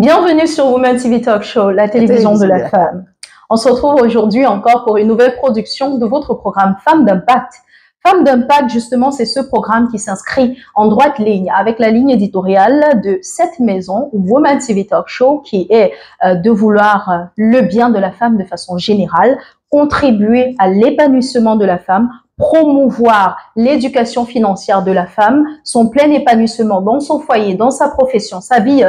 Bienvenue sur Women TV Talk Show, la télévision de la femme. On se retrouve aujourd'hui encore pour une nouvelle production de votre programme Femmes d'Impact. Femmes d'Impact, justement, c'est ce programme qui s'inscrit en droite ligne avec la ligne éditoriale de cette maison, Women TV Talk Show, qui est de vouloir le bien de la femme de façon générale, contribuer à l'épanouissement de la femme, promouvoir l'éducation financière de la femme, son plein épanouissement dans son foyer, dans sa profession, sa vie,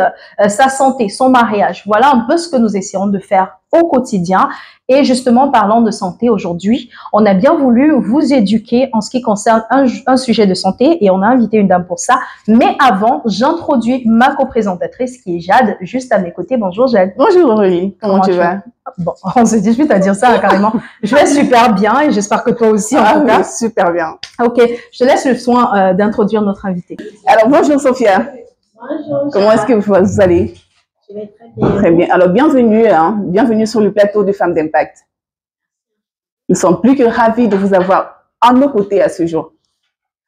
sa santé, son mariage. Voilà un peu ce que nous essayons de faire au quotidien. Et justement, parlant de santé aujourd'hui, on a bien voulu vous éduquer en ce qui concerne un sujet de santé et on a invité une dame pour ça. Mais avant, j'introduis ma coprésentatrice qui est Jade, juste à mes côtés. Bonjour Jade. Bonjour Aurélie, comment tu vas? Bon, on se dispute à dire ça carrément. Je vais super bien et j'espère que toi aussi en tout cas. Oui, super bien. Ok, je te laisse le soin d'introduire notre invité. Alors bonjour Sophia. Bonjour. Comment est-ce que vous allez? Je vais très bien. Très bien. Alors bienvenue, bienvenue sur le plateau de Femmes d'Impact. Nous sommes plus que ravis de vous avoir à nos côtés à ce jour.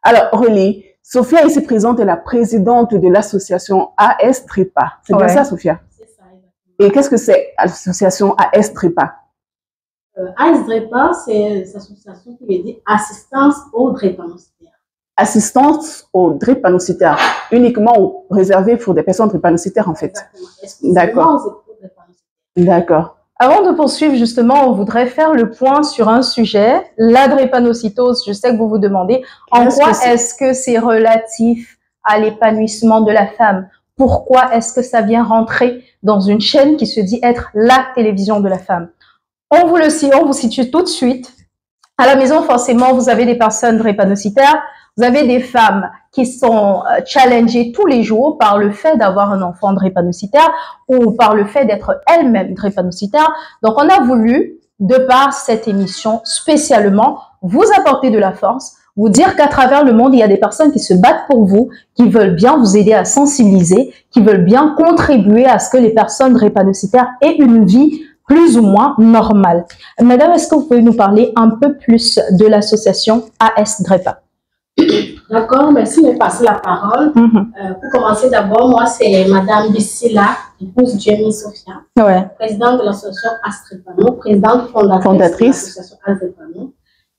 Alors Aurélie, Sophia ici présente est la présidente de l'association AS Trépa. C'est bien ça Sophia? C'est ça, exactement. Et qu'est-ce que c'est l'association AS Trépa? AS Trépa, c'est l'association qui veut dire assistance aux drépanocytaires. Assistance aux drépanocytaires, uniquement réservée pour des personnes drépanocytaires en fait. D'accord. D'accord. Avant de poursuivre, justement, on voudrait faire le point sur un sujet, la drépanocytose. Je sais que vous vous demandez en quoi est-ce que c'est relatif à l'épanouissement de la femme. Pourquoi est-ce que ça vient rentrer dans une chaîne qui se dit être la télévision de la femme? On vous situe tout de suite. À la maison, forcément, vous avez des personnes drépanocytaires. Vous avez des femmes qui sont challengées tous les jours par le fait d'avoir un enfant drépanocytaire ou par le fait d'être elle-même drépanocytaire. Donc, on a voulu, de par cette émission, spécialement, vous apporter de la force, vous dire qu'à travers le monde, il y a des personnes qui se battent pour vous, qui veulent bien vous aider à sensibiliser, qui veulent bien contribuer à ce que les personnes drépanocytaires aient une vie plus ou moins normale. Madame, est-ce que vous pouvez nous parler un peu plus de l'association AS Drépa? D'accord, merci de me passer la parole. Pour commencer d'abord, moi c'est Madame Bissila, épouse Jamie Sophia, présidente de l'association AS Trépano, présidente fondatrice de l'association AS Trépano.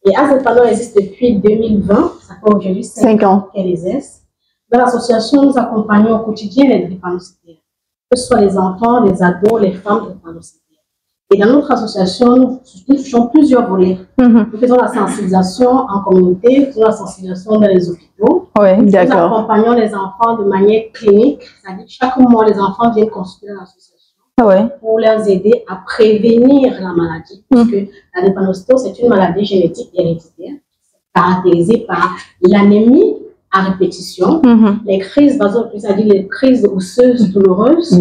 Et AS Trépano existe depuis 2020, ça fait aujourd'hui 5 ans qu'elle existe. Dans l'association, nous accompagnons au quotidien les drépanocytaires, que ce soit les enfants, les ados, les femmes drépanocytaires. Et dans notre association, nous touchons plusieurs volets. Nous faisons la sensibilisation en communauté, nous faisons la sensibilisation dans les hôpitaux. Nous accompagnons les enfants de manière clinique, c'est-à-dire chaque mois, les enfants viennent consulter l'association pour les aider à prévenir la maladie. Parce que la drépanocytose, c'est une maladie génétique héréditaire, caractérisée par l'anémie à répétition, les crises vasoculaires, c'est-à-dire les crises osseuses douloureuses,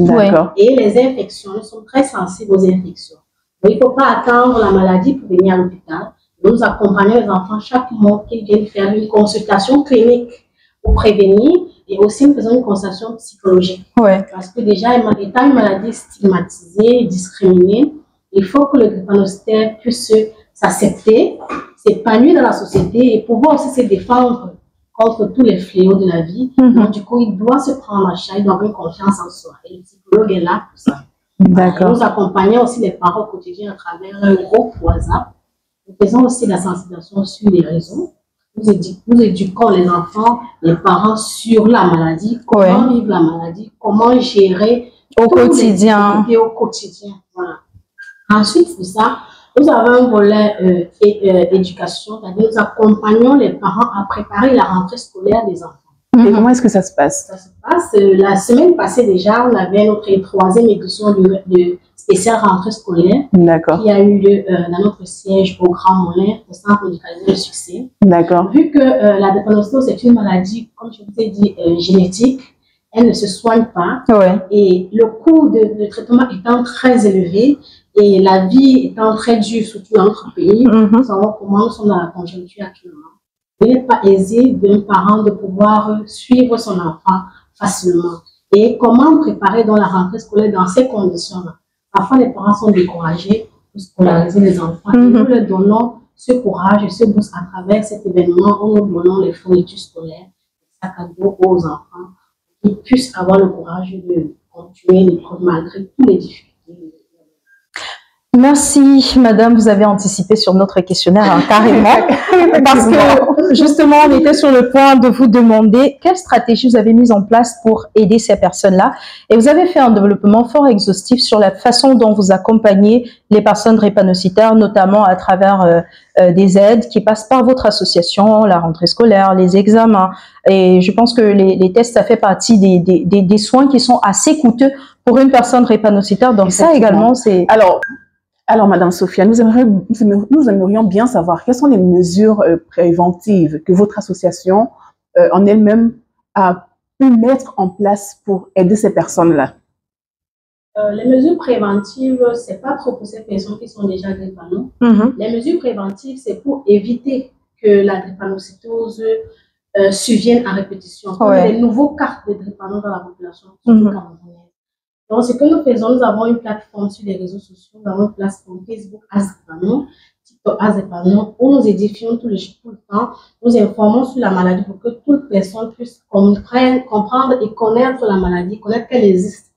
et les infections. Nous sommes très sensibles aux infections. Donc, il ne faut pas attendre la maladie pour venir à l'hôpital. Nous accompagnons les enfants chaque mois qu'ils viennent faire une consultation clinique pour prévenir, et aussi nous faisons une consultation psychologique. Parce que déjà, étant une maladie stigmatisée, discriminée, il faut que le drépanocytaire puisse s'accepter, s'épanouir dans la société et pouvoir aussi se défendre contre tous les fléaux de la vie. Donc, du coup, il doit se prendre en charge, il doit avoir confiance en soi. Et le psychologue est là pour ça. Nous accompagnons aussi les parents au quotidien à travers un groupe WhatsApp. Nous faisons aussi la sensibilisation sur les réseaux. Nous éduquons les enfants, les parents sur la maladie, comment vivre la maladie, comment gérer au quotidien. Voilà. Ensuite de ça, nous avons un volet éducation, c'est-à-dire nous accompagnons les parents à préparer la rentrée scolaire des enfants. Et comment est-ce que ça se passe? Ça se passe, la semaine passée déjà, on avait notre 3e édition de spéciale rentrée scolaire qui a eu lieu dans notre siège au Grand Moulin, au centre médicalisé de succès. Vu que la drépanocytose est une maladie, comme je vous ai dit, génétique, elle ne se soigne pas et le coût de traitement étant très élevé, et la vie étant très dure, surtout dans notre pays, nous savons comment nous sommes dans la conjoncture actuellement. Il n'est pas aisé d'un parent de pouvoir suivre son enfant facilement. Et comment préparer dans la rentrée scolaire dans ces conditions-là? Parfois, les parents sont découragés pour scolariser les enfants. Et nous leur donnons ce courage et ce boost à travers cet événement où nous donnons les fournitures scolaires, les sacs à dos aux enfants, qu'ils puissent avoir le courage de continuer l'épreuve malgré tous les difficultés. Merci, madame. Vous avez anticipé sur notre questionnaire carrément. Parce que, justement, on était sur le point de vous demander quelle stratégie vous avez mise en place pour aider ces personnes-là. Et vous avez fait un développement fort exhaustif sur la façon dont vous accompagnez les personnes drépanocytaires, notamment à travers des aides qui passent par votre association, la rentrée scolaire, les examens. Et je pense que les tests, ça fait partie des soins qui sont assez coûteux pour une personne drépanocytaire. Donc ça également, c'est... Alors, Madame Sophia, nous aimerions bien savoir quelles sont les mesures préventives que votre association en elle-même a pu mettre en place pour aider ces personnes-là. Les mesures préventives, ce n'est pas trop pour ces personnes qui sont déjà drépano. Les mesures préventives, c'est pour éviter que la drépanocytose survienne à répétition. Comme les nouveaux cas de drépano dans la population, surtout camerounaise. Donc, ce que nous faisons, nous avons une plateforme sur les réseaux sociaux, nous avons une plateforme Facebook ASDrépano, TikTok ASDrépano, où nous édifions tout le temps, nous informons sur la maladie pour que toute personne puisse comprendre et connaître la maladie, connaître qu'elle existe.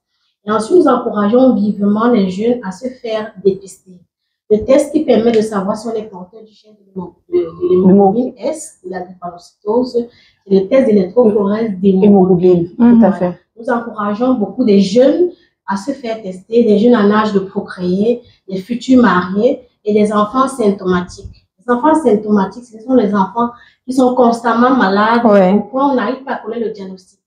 Et ensuite, nous encourageons vivement les jeunes à se faire dépister. Le test qui permet de savoir si on est porteur du gène de l'hémoglobine S, de la drépanocytose, c'est le test d'électrophorèse d'hémoglobine. Tout à fait. Nous encourageons beaucoup des jeunes à se faire tester, des jeunes en âge de procréer, des futurs mariés et des enfants symptomatiques. Les enfants symptomatiques, ce sont les enfants qui sont constamment malades, au point où on n'arrive pas à connaître le diagnostic.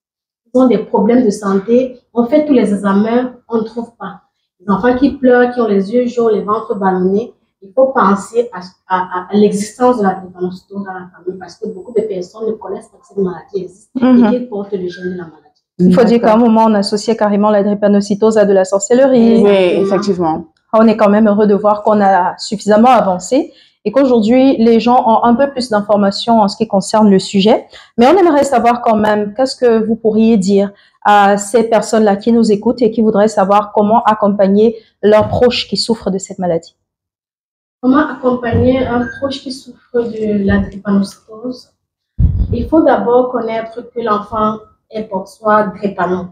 Ils ont des problèmes de santé, on fait tous les examens, on ne trouve pas. Les enfants qui pleurent, qui ont les yeux jaunes, les ventres ballonnés, il faut penser à l'existence de la drépanocytose dans la famille parce que beaucoup de personnes ne connaissent pas que cette maladie existe et qu'ils portent le gène de la maladie. Il faut dire qu'à un moment, on associait carrément la drépanocytose à de la sorcellerie. Oui, effectivement. On est quand même heureux de voir qu'on a suffisamment avancé et qu'aujourd'hui, les gens ont un peu plus d'informations en ce qui concerne le sujet. Mais on aimerait savoir quand même, qu'est-ce que vous pourriez dire à ces personnes-là qui nous écoutent et qui voudraient savoir comment accompagner leurs proches qui souffrent de cette maladie? Comment accompagner un proche qui souffre de la drépanocytose? Il faut d'abord connaître que l'enfant est pour soi drépano.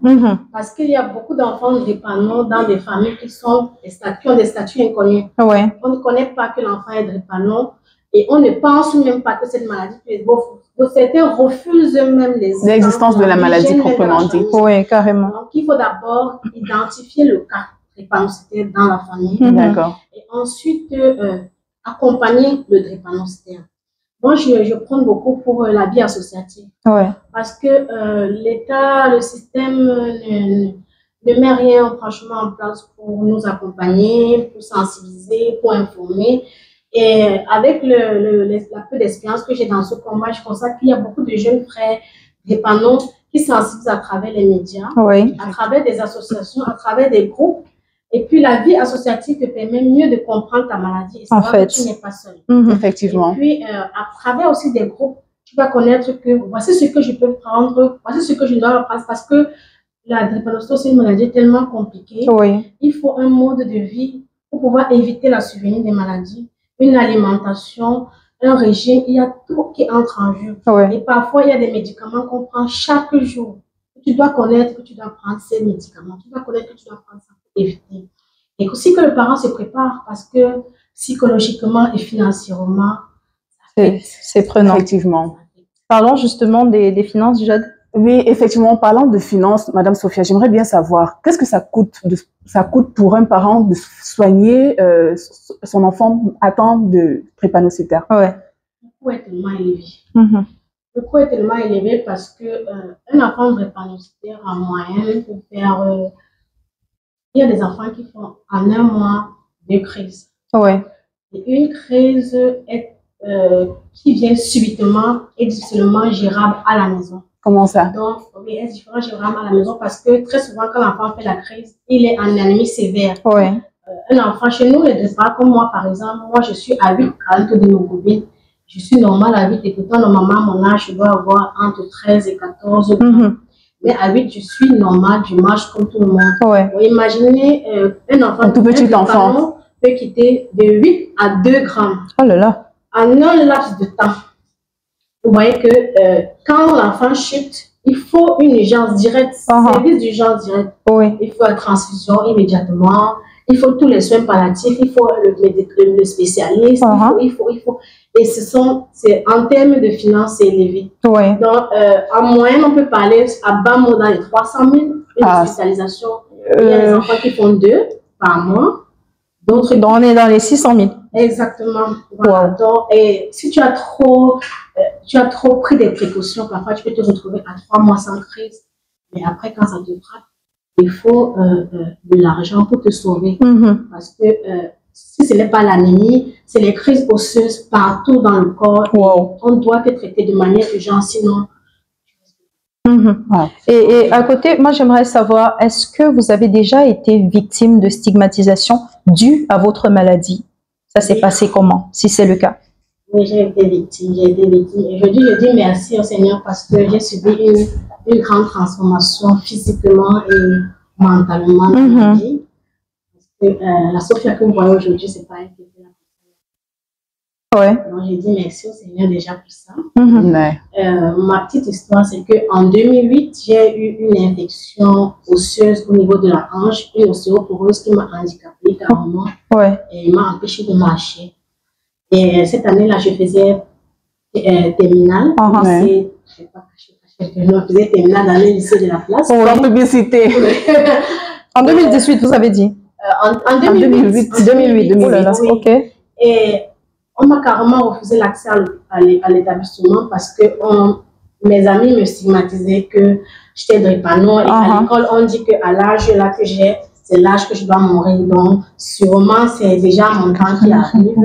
Parce qu'il y a beaucoup d'enfants drépano dans des familles qui ont des statuts inconnus. On ne connaît pas que l'enfant est drépano et on ne pense même pas que cette maladie peut être beau. Donc, certains refusent même l'existence de la maladie proprement dit. Oui, carrément. Donc, il faut d'abord identifier le cas drépanocytaire dans la famille. D'accord. Et ensuite, accompagner le drépanocytaire. Moi, je prends beaucoup pour la vie associative. Parce que l'État, le système ne met rien franchement en place pour nous accompagner, pour sensibiliser, pour informer. Et avec la peu d'expérience que j'ai dans ce combat, je constate qu'il y a beaucoup de jeunes frères drépano qui sensibilisent à travers les médias, à travers des associations, à travers des groupes. Et puis, la vie associative te permet mieux de comprendre ta maladie et savoir que tu n'es pas seul. Effectivement. Et puis, à travers aussi des groupes, tu vas connaître que voici ce que je peux prendre, voici ce que je dois prendre parce que la drépanocytose, c'est une maladie tellement compliquée. Il faut un mode de vie pour pouvoir éviter la survenue des maladies, une alimentation, un régime. Il y a tout qui entre en jeu. Et parfois, il y a des médicaments qu'on prend chaque jour. Tu dois connaître que tu dois prendre ces médicaments. Tu dois connaître que tu dois prendre ça. Éviter. Et aussi que le parent se prépare parce que psychologiquement et financièrement, c'est prenant. Effectivement. Parlons justement des finances, Jade. Oui, effectivement, parlant de finances, Madame Sophia, j'aimerais bien savoir, qu'est-ce que ça coûte pour un parent de soigner son enfant atteint de drépanocytaire? Le coût est tellement élevé. Le coût est tellement élevé parce que un enfant drépanocytaire en moyenne peut faire... il y a des enfants qui font en un mois 2 crises. Et une crise qui vient subitement est difficilement gérable à la maison. Comment ça? Donc, oui, est difficilement gérable à la maison parce que très souvent, quand l'enfant fait la crise, il est en anémie sévère. Un enfant chez nous, les drépanocytaires, comme moi par exemple, moi je suis à 8 à un taux d'hémoglobine. Je suis normale à 8 et pourtant, normalement, mon âge, je dois avoir entre 13 et 14 ans. Mais à 8, je suis normale, je marche comme tout le monde. Imaginez un enfant, un tout petit enfant peut quitter de 8 à 2 grammes. Oh là là. En un laps de temps. Vous voyez que quand l'enfant chute, il faut une urgence directe, service d'urgence directe. Oui. Il faut la transfusion immédiatement, il faut tous les soins palliatifs, il faut le spécialiste, il faut. Et c'est en termes de finances, c'est élevé. Oui. Donc, en moyenne, on peut parler à bas mot dans les 300 000, une hospitalisation. Il y a des enfants qui font 2 par mois. Donc, on est dans les 600 000. Exactement. Voilà. Donc, et si tu as trop pris des précautions, parfois tu peux te retrouver à 3 mois sans crise. Mais après, quand ça te frappe, il faut de l'argent pour te sauver. Parce que si ce n'est pas l'anémie, c'est les crises osseuses partout dans le corps. On doit te traiter de manière urgente, sinon. Et à côté, moi j'aimerais savoir, est-ce que vous avez déjà été victime de stigmatisation due à votre maladie? Ça s'est passé comment, si c'est le cas? Oui, j'ai été victime. Et je dis merci au Seigneur parce que j'ai subi une grande transformation physiquement et mentalement dans ma vie. Parce que la Sophia que vous voyez aujourd'hui, c'est pas elle qui était là. Donc, j'ai dit merci au Seigneur déjà pour ça. Ma petite histoire, c'est qu'en 2008, j'ai eu une infection osseuse au niveau de la hanche, une ostéoporose qui m'a handicapée carrément et m'a empêché de marcher. Et cette année-là, je faisais terminale. Je faisais terminale dans le lycée de la place. Sans publicité. En 2018, vous avez dit? En 2008. 2008. Oh là là, oui. Et on m'a carrément refusé l'accès à l'établissement parce que mes amis me stigmatisaient que j'étais drépano. Et à l'école, on dit qu'à l'âge là que j'ai, c'est l'âge que je dois mourir. Donc, sûrement, c'est déjà mon temps qui arrive.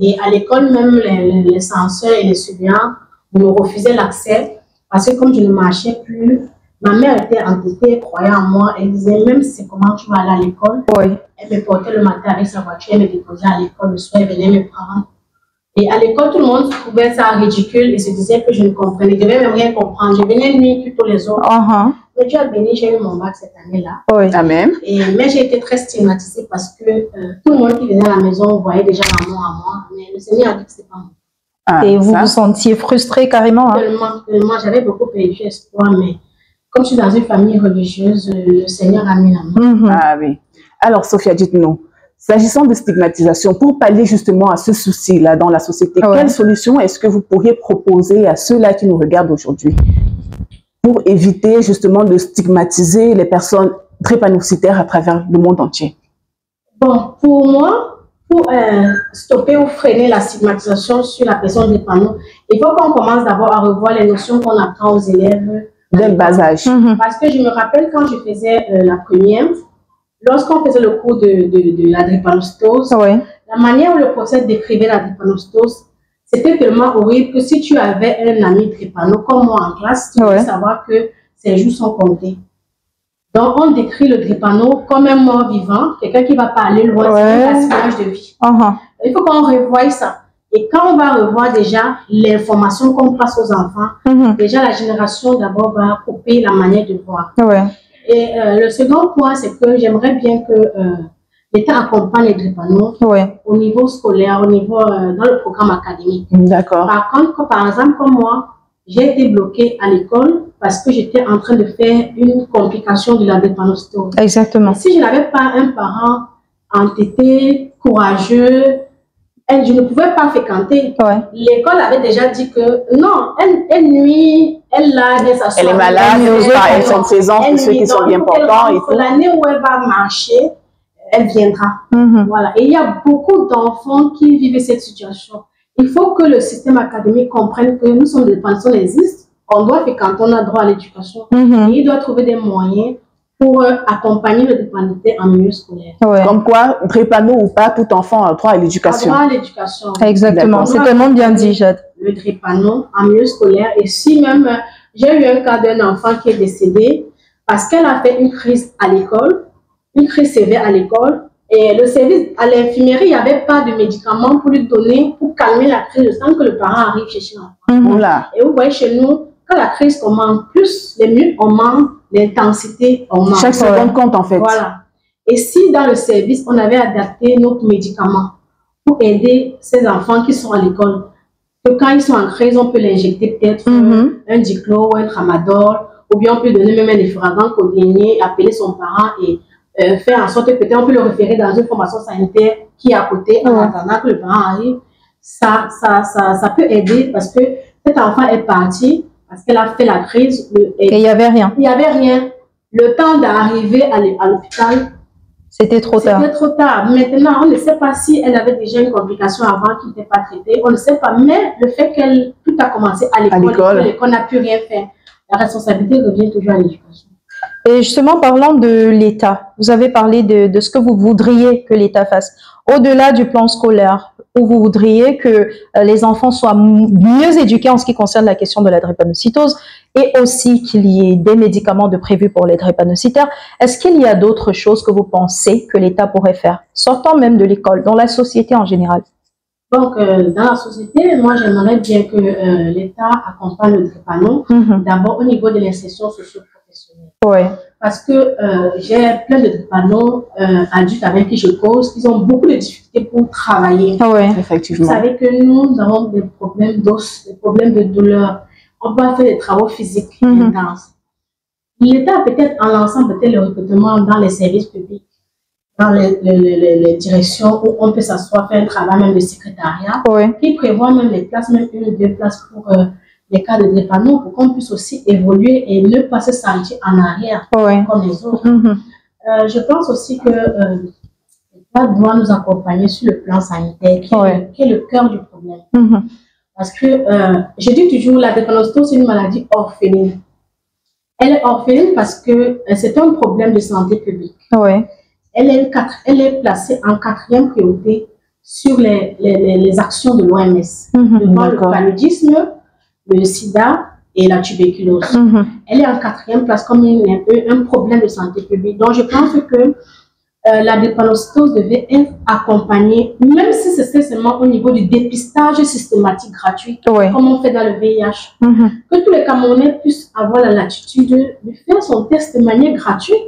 Et à l'école, même les censeurs et les surveillants me refusaient l'accès parce que comme je ne marchais plus, ma mère était entêtée, croyait en moi. Elle disait, même si c'est comment tu vas aller à l'école, elle me portait le matin avec sa voiture, elle me déposait à l'école, le soir, elle venait me prendre. Et à l'école, tout le monde trouvait ça ridicule et se disait que je ne comprenais. Je ne devais même rien comprendre. Je venais nuit plus tous les autres. Mais Dieu a béni, j'ai eu mon bac cette année-là. Amen. Mais j'ai été très stigmatisée parce que tout le monde qui venait à la maison voyait déjà l'amour à moi. Mais le Seigneur a dit que ce n'était pas moi. Et vous vous sentiez frustrée carrément? Tellement. J'avais beaucoup perdu espoir, mais comme je suis dans une famille religieuse, le Seigneur a mis la main. Ah oui. Alors, Sophia, dites-nous. S'agissant de stigmatisation, pour pallier justement à ce souci-là dans la société, quelle solution est-ce que vous pourriez proposer à ceux-là qui nous regardent aujourd'hui pour éviter justement de stigmatiser les personnes drépanocytaires à travers le monde entier? Bon, pour moi, pour stopper ou freiner la stigmatisation sur la personne drépano, il faut qu'on commence d'abord à revoir les notions qu'on apprend aux élèves dès le bas âge. Parce que je me rappelle quand je faisais la première, lorsqu'on faisait le cours de la drépanocytose, la manière où le professeur décrivait la drépanocytose, c'était tellement horrible que si tu avais un ami drépano comme moi en classe, tu devais savoir que ses jours sont comptés. Donc, on décrit le drépano comme un mort vivant, quelqu'un qui ne va pas aller loin, c'est un gaspillage de vie. Il faut qu'on revoie ça. Et quand on va revoir déjà l'information qu'on passe aux enfants, déjà la génération d'abord va couper la manière de voir. Et le second point, c'est que j'aimerais bien que l'État accompagne les drépano au niveau scolaire, au niveau dans le programme académique. D'accord. Par contre, par exemple, comme moi, j'ai été bloquée à l'école parce que j'étais en train de faire une complication de la drépanocytose. Exactement. Et si je n'avais pas un parent entêté, courageux, je ne pouvais pas fréquenter. L'école avait déjà dit que non, elle nuit, elle s'assoit. Elle est malade, elles sont présentes pour ceux qui sont bien portants et tout. L'année où elle va marcher, elle viendra. Voilà. Et il y a beaucoup d'enfants qui vivent cette situation. Il faut que le système académique comprenne que nous sommes des personnes existent. On doit fréquenter, on a droit à l'éducation. Et il doit trouver des moyens pour accompagner le drépanocyté en milieu scolaire. Comme quoi, drépano ou pas, tout enfant a droit à l'éducation. A droit à l'éducation. Exactement, c'est tellement bien dit, Jade. Le drépano en milieu scolaire. Et si même, j'ai eu un cas d'un enfant qui est décédé parce qu'elle a fait une crise à l'école, une crise sévère à l'école, et le service à l'infirmerie, il n'y avait pas de médicaments pour lui donner, pour calmer la crise, sans que le parent arrive chercher l'enfant. Et vous voyez chez nous, quand la crise commence, plus les minutes on manque, l'intensité on manque. Chaque seconde compte en fait. Voilà. Et si dans le service, on avait adapté notre médicament pour aider ces enfants qui sont à l'école, que que quand ils sont en crise, on peut l'injecter peut-être un diclo ou un tramadol, ou bien on peut donner même un effragant codéiné, appeler son parent et faire en sorte que peut-être on peut le référer dans une formation sanitaire qui est à côté en attendant que le parent arrive. Ça peut aider parce que cet enfant est parti parce qu'elle a fait la crise. Et il n'y avait rien. Il n'y avait rien. Le temps d'arriver à l'hôpital, c'était trop tard. C'était trop tard. Maintenant, on ne sait pas si elle avait déjà une complication avant qui n'était pas traitée. On ne sait pas. Mais le fait qu'elle tout a commencé à l'école et qu'on n'a plus rien fait, la responsabilité revient toujours à l'éducation. Et justement, parlant de l'État, vous avez parlé de ce que vous voudriez que l'État fasse. Au-delà du plan scolaire, où vous voudriez que les enfants soient mieux éduqués en ce qui concerne la question de la drépanocytose et aussi qu'il y ait des médicaments prévus pour les drépanocytaires, est-ce qu'il y a d'autres choses que vous pensez que l'État pourrait faire, sortant même de l'école, dans la société en général? Donc, dans la société, moi, j'aimerais bien que l'État accompagne le drépano, d'abord au niveau de l'insertion socio-professionnelle. Ouais. Parce que j'ai plein de drépano adultes avec qui je cause, ils ont beaucoup de difficultés pour travailler. Ouais. Effectivement. Vous savez que nous avons des problèmes d'os, des problèmes de douleur. On peut faire des travaux physiques intenses. L'État peut-être en lançant peut-être le recrutement dans les services publics, dans les directions où on peut s'asseoir, faire un travail même de secrétariat, qui prévoit même les places, même 1 ou 2 places pour les cas de drépano, pour qu'on puisse aussi évoluer et ne pas se sentir en arrière comme les autres. Je pense aussi que l'État doit nous accompagner sur le plan sanitaire, qui est le cœur du problème. Parce que, je dis toujours, la drépanocytose, c'est une maladie orpheline. Elle est orpheline parce que c'est un problème de santé publique. Elle est placée en 4e priorité sur les actions de l'OMS. Devant le paludisme, le sida et la tuberculose. Elle est en 4e place comme un problème de santé publique. Donc, je pense que la drépanocytose devait être accompagnée, même si c'est seulement au niveau du dépistage systématique gratuit, comme on fait dans le VIH. Que tous les Camerounais puissent avoir la latitude de faire son test de manière gratuite.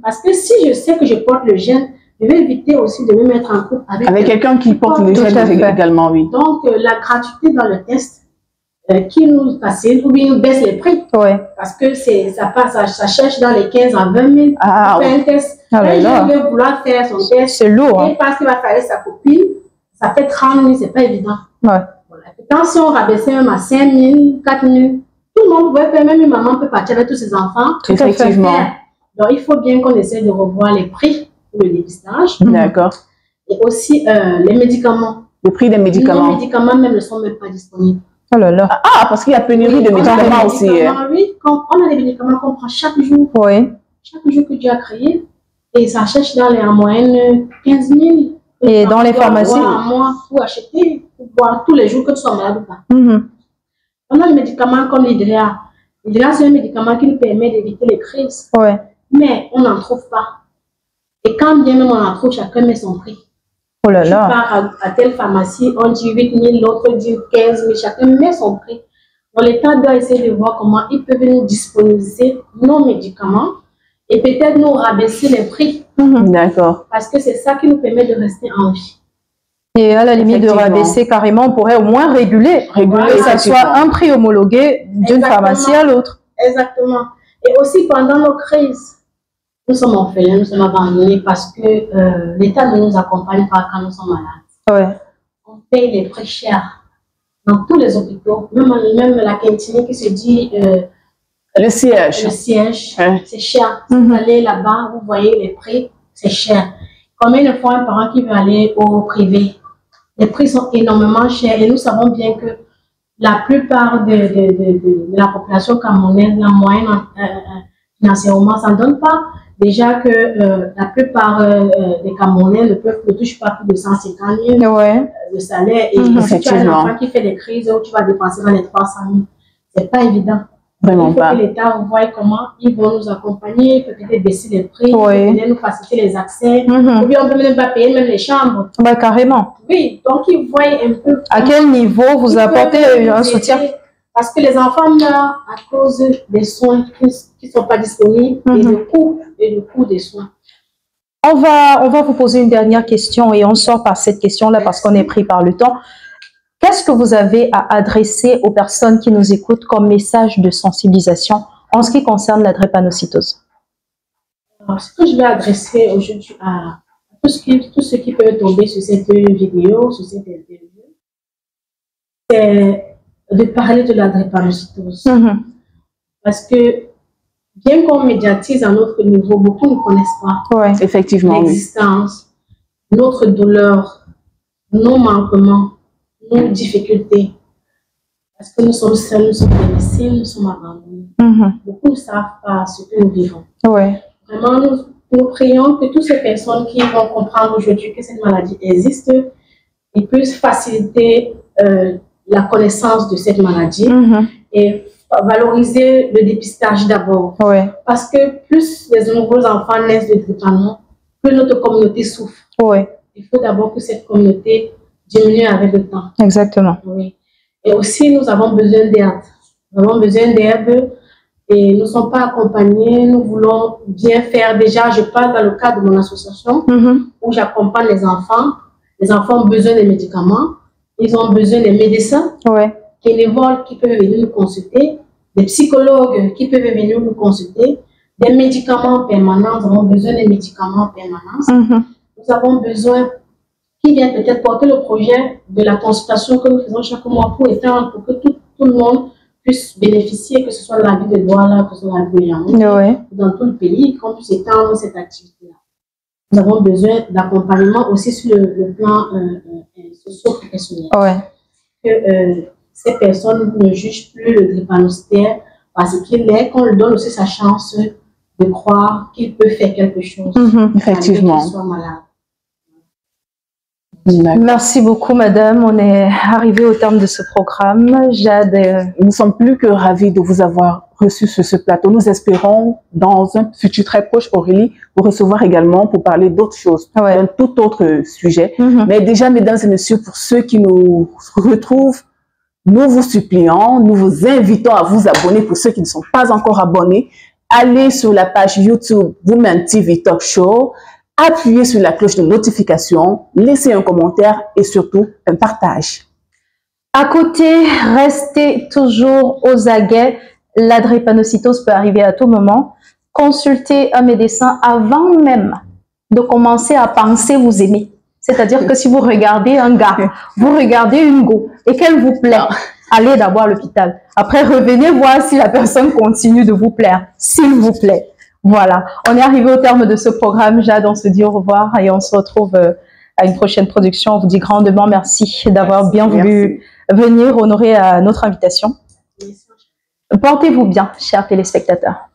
Parce que si je sais que je porte le gène, je vais éviter aussi de me mettre en couple avec quelqu'un qui porte le gène également. Oui. Donc, la gratuité dans le test qui nous facilite ou bien nous baisse les prix. Parce que ça cherche dans les 15 à 20 000 pour faire un test. Un jeune veut vouloir faire son test. C'est lourd. Et parce qu'il va faire sa copine, ça fait 30 000, c'est pas évident. Voilà. Quand si on rabaissait même à 5 000, 4 000, tout le monde pouvait faire, même une maman peut partir avec tous ses enfants. Effectivement. Donc, il faut bien qu'on essaie de revoir les prix pour le dépistage. D'accord. Et aussi les médicaments. Le prix des médicaments. Les médicaments même ne sont même pas disponibles. Oh là là. Parce qu'il y a pénurie de médicaments aussi. Oui, on a des médicaments qu'on prend chaque jour. Chaque jour que Dieu a créé. Et ça cherche dans les en moyenne 15 000. Et dans les pharmacies un mois pour acheter, pour boire tous les jours que tu sois malade ou pas. On a des médicaments comme l'Hydrea. L'Hydrea, c'est un médicament qui nous permet d'éviter les crises. Mais on n'en trouve pas. Et quand bien même on en trouve, chacun met son prix. Oh là là. Tu pars à telle pharmacie, on dit 8 000, l'autre dit 15 000, chacun met son prix. Donc l'État doit essayer de voir comment ils peuvent nous disponibiliser nos médicaments et peut-être nous rabaisser les prix. D'accord. Parce que c'est ça qui nous permet de rester en vie. Et à la limite de rabaisser carrément, on pourrait au moins réguler que ça soit un prix homologué d'une pharmacie à l'autre. Exactement. Et aussi pendant nos crises, nous sommes orphelins, nous sommes abandonnés parce que l'État ne nous accompagne pas quand nous sommes malades. On paye les prix chers dans tous les hôpitaux, même la cantine qui se dit le siège. Le siège, c'est cher. Si vous allez là-bas, vous voyez les prix, c'est cher. Combien de fois un parent qui veut aller au privé? Les prix sont énormément chers et nous savons bien que la plupart de la population camerounaise, la moyenne financièrement, ça ne donne pas. Déjà que la plupart des Camerounais ne touchent pas plus de 150 000 de salaire. Et si tu as un enfant qui fait des crises où tu vas dépenser dans les 300 000, c'est pas évident. Vraiment il faut pas. que l'État voit comment ils vont nous accompagner, peut-être baisser les prix, peut-être nous faciliter les accès, ou bien on ne peut même pas payer même les chambres. Carrément. Oui, donc ils voient un peu à quel niveau vous apportez un soutien. Parce que les enfants meurent à cause des soins qui ne sont pas disponibles et du coût des soins. On va vous poser une dernière question et on sort par cette question-là parce qu'on est pris par le temps. qu'est-ce que vous avez à adresser aux personnes qui nous écoutent comme message de sensibilisation en ce qui concerne la drépanocytose? Alors, ce que je vais adresser aujourd'hui à tous ceux qui peuvent tomber sur cette vidéo, sur cette interview, c'est de parler de la drépanocytose. Parce que bien qu'on médiatise à notre niveau, beaucoup ne connaissent pas effectivement l'existence, notre douleur, nos manquements, nos difficultés. Parce que nous sommes seuls, nous sommes blessés, nous sommes abandonnés. Beaucoup ne savent pas ce que nous vivons. Vraiment, nous prions que toutes ces personnes qui vont comprendre aujourd'hui que cette maladie existe, ils puissent faciliter la connaissance de cette maladie et valoriser le dépistage d'abord. Parce que plus les nouveaux enfants naissent de drépano, plus notre communauté souffre. Il faut d'abord que cette communauté diminue avec le temps. Exactement. Et aussi, nous avons besoin d'aide. Nous avons besoin d'aide et nous ne sommes pas accompagnés. Nous voulons bien faire. Déjà, je parle dans le cadre de mon association où j'accompagne les enfants. Les enfants ont besoin des médicaments. Ils ont besoin des médecins, bénévoles qui peuvent venir nous consulter, des psychologues qui peuvent venir nous consulter, des médicaments permanents. Nous avons besoin des médicaments en permanence. Nous avons besoin qui viennent peut-être porter le projet de la consultation que nous faisons chaque mois pour étendre, pour que tout le monde puisse bénéficier, que ce soit dans la ville de Douala, que ce soit dans la ville de Yaoundé, dans tout le pays, qu'on puisse étendre cette activité-là. Nous avons besoin d'accompagnement aussi sur le plan socio-professionnel. Que ces personnes ne jugent plus le drépanocytaire parce qu'il est, qu'on lui donne aussi sa chance de croire qu'il peut faire quelque chose. Effectivement. Qu'il soit malade. Merci beaucoup, madame. On est arrivé au terme de ce programme. Jade, nous sommes plus que ravis de vous avoir reçu sur ce plateau. Nous espérons, dans un futur très proche, Aurélie, vous recevoir également pour parler d'autres choses, d'un tout autre sujet. Mais déjà, mesdames et messieurs, pour ceux qui nous retrouvent, nous vous supplions, nous vous invitons à vous abonner. Pour ceux qui ne sont pas encore abonnés, allez sur la page YouTube Women TV Talk Show. Appuyez sur la cloche de notification, laissez un commentaire et surtout un partage. À côté, restez toujours aux aguets. La drépanocytose peut arriver à tout moment. Consultez un médecin avant même de commencer à penser vous aimer. C'est-à-dire que si vous regardez un gars, vous regardez une go et qu'elle vous plaît, allez d'abord à l'hôpital. Après, revenez voir si la personne continue de vous plaire, s'il vous plaît. Voilà, on est arrivé au terme de ce programme. Jade, on se dit au revoir et on se retrouve à une prochaine production. On vous dit grandement merci d'avoir bien voulu venir honorer à notre invitation. Portez-vous bien, chers téléspectateurs.